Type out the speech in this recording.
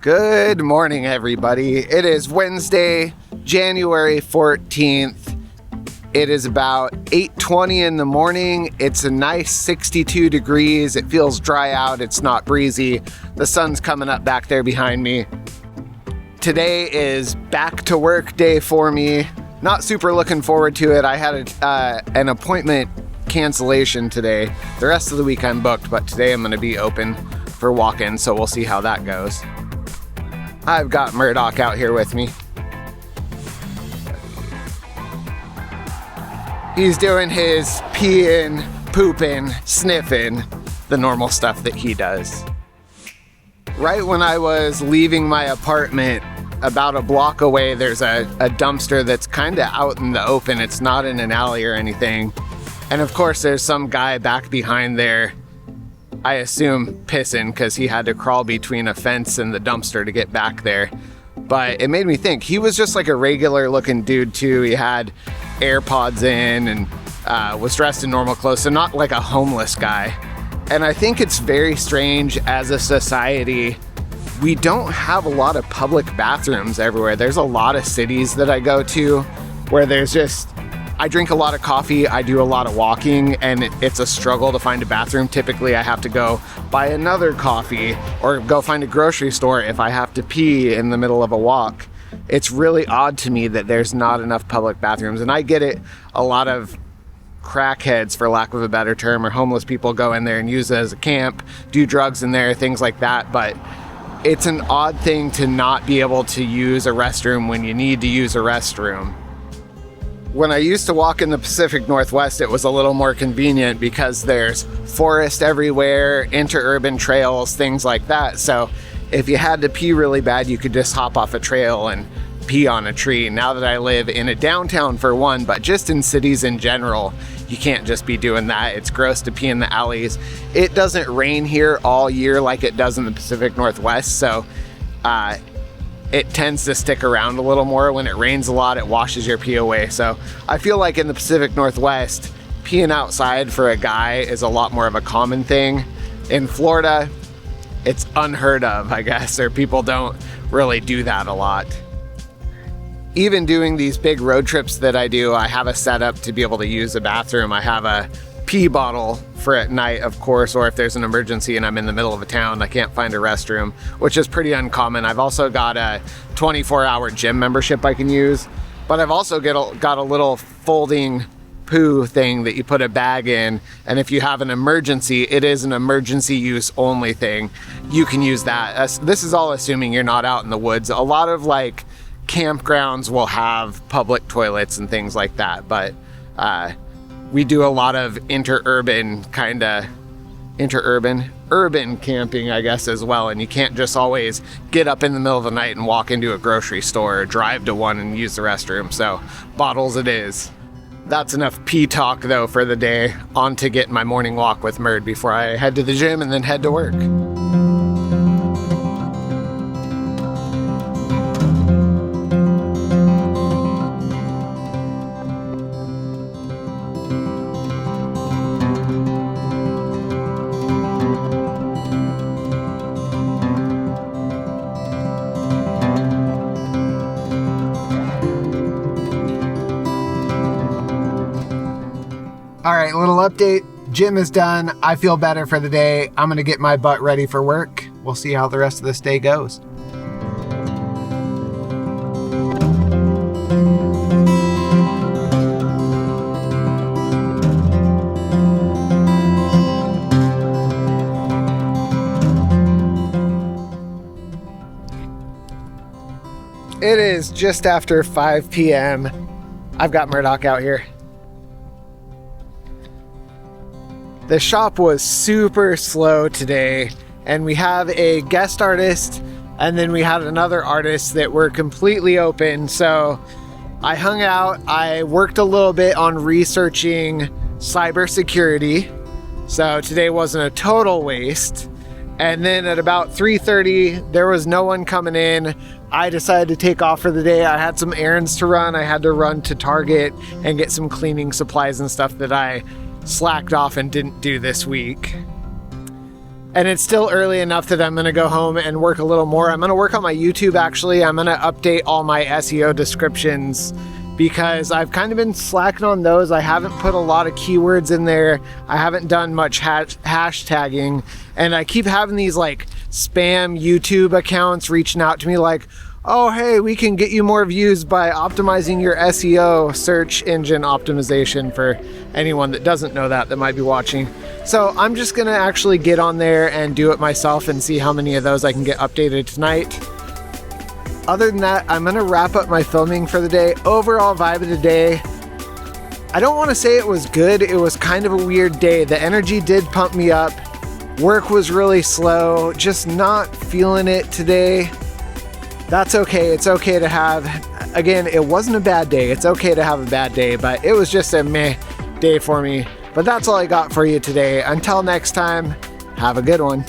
Good morning, everybody. It is Wednesday, January 14th. It is about 8:20 in the morning. It's a nice 62 degrees. It feels dry out. It's not breezy. The sun's coming up back there behind me. Today is back to work day for me. Not super looking forward to it. I had an appointment cancellation today. The rest of the week I'm booked, but today I'm going to be open for walk-in, so we'll see how that goes. I've got Murdoch out here with me. He's doing his peeing, pooping, sniffing, the normal stuff that he does. Right when I was leaving my apartment, about a block away, there's a dumpster that's kind of out in the open. It's not in an alley or anything. And of course, there's some guy back behind there, I assume pissing, because he had to crawl between a fence and the dumpster to get back there. But it made me think, he was just like a regular looking dude too. He had AirPods in and was dressed in normal clothes, so not like a homeless guy. And I think it's very strange as a society, we don't have a lot of public bathrooms everywhere. There's a lot of cities that I go to where there's just, I drink a lot of coffee, I do a lot of walking, and it's a struggle to find a bathroom. Typically, I have to go buy another coffee or go find a grocery store if I have to pee in the middle of a walk. It's really odd to me that there's not enough public bathrooms, and I get it. A lot of crackheads, for lack of a better term, or homeless people go in there and use it as a camp, do drugs in there, things like that, but it's an odd thing to not be able to use a restroom when you need to use a restroom. When I used to walk in the Pacific Northwest, it was a little more convenient because there's forest everywhere, interurban trails, things like that. So if you had to pee really bad, you could just hop off a trail and pee on a tree. Now that I live in a downtown for one, but just in cities in general, you can't just be doing that. It's gross to pee in the alleys. It doesn't rain here all year like it does in the Pacific Northwest, so it tends to stick around a little more. When it rains a lot, it washes your pee away. So I feel like in the Pacific Northwest, peeing outside for a guy is a lot more of a common thing. In Florida, it's unheard of, I guess, or people don't really do that a lot. Even doing these big road trips that I do, I have a setup to be able to use a bathroom. I have a pee bottle for at night, of course, or if there's an emergency and I'm in the middle of a town, I can't find a restroom, which is pretty uncommon. I've also got a 24-hour gym membership I can use, but I've also got a little folding poo thing that you put a bag in, and if you have an emergency, it is an emergency use only thing. You can use that. This is all assuming you're not out in the woods. A lot of like campgrounds will have public toilets and things like that, but we do a lot of urban camping, I guess, as well. And you can't just always get up in the middle of the night and walk into a grocery store or drive to one and use the restroom. So bottles it is. That's enough pee talk though for the day. On to get my morning walk with Murd before I head to the gym and then head to work. All right, little update. Gym is done. I feel better for the day. I'm gonna get my butt ready for work. We'll see how the rest of this day goes. It is just after 5 p.m. I've got Murdoch out here. The shop was super slow today, and we have a guest artist, and then we had another artist that were completely open. So I hung out, I worked a little bit on researching cybersecurity. So today wasn't a total waste. And then at about 3:30, there was no one coming in. I decided to take off for the day. I had some errands to run. I had to run to Target and get some cleaning supplies and stuff that I slacked off and didn't do this week. And it's still early enough that I'm gonna go home and work a little more. I'm gonna work on my YouTube actually. I'm gonna update all my SEO descriptions because I've kind of been slacking on those. I haven't put a lot of keywords in there. I haven't done much hashtagging, and I keep having these like spam YouTube accounts reaching out to me like, oh, hey, we can get you more views by optimizing your SEO, search engine optimization, for anyone that doesn't know that might be watching. So I'm just gonna actually get on there and do it myself and see how many of those I can get updated tonight. Other than that, I'm gonna wrap up my filming for the day. Overall vibe of the day, I don't wanna say it was good. It was kind of a weird day. The energy did pump me up. Work was really slow, just not feeling it today. That's okay. It's okay to have, again, it wasn't a bad day. It's okay to have a bad day, but it was just a meh day for me. But that's all I got for you today. Until next time, have a good one.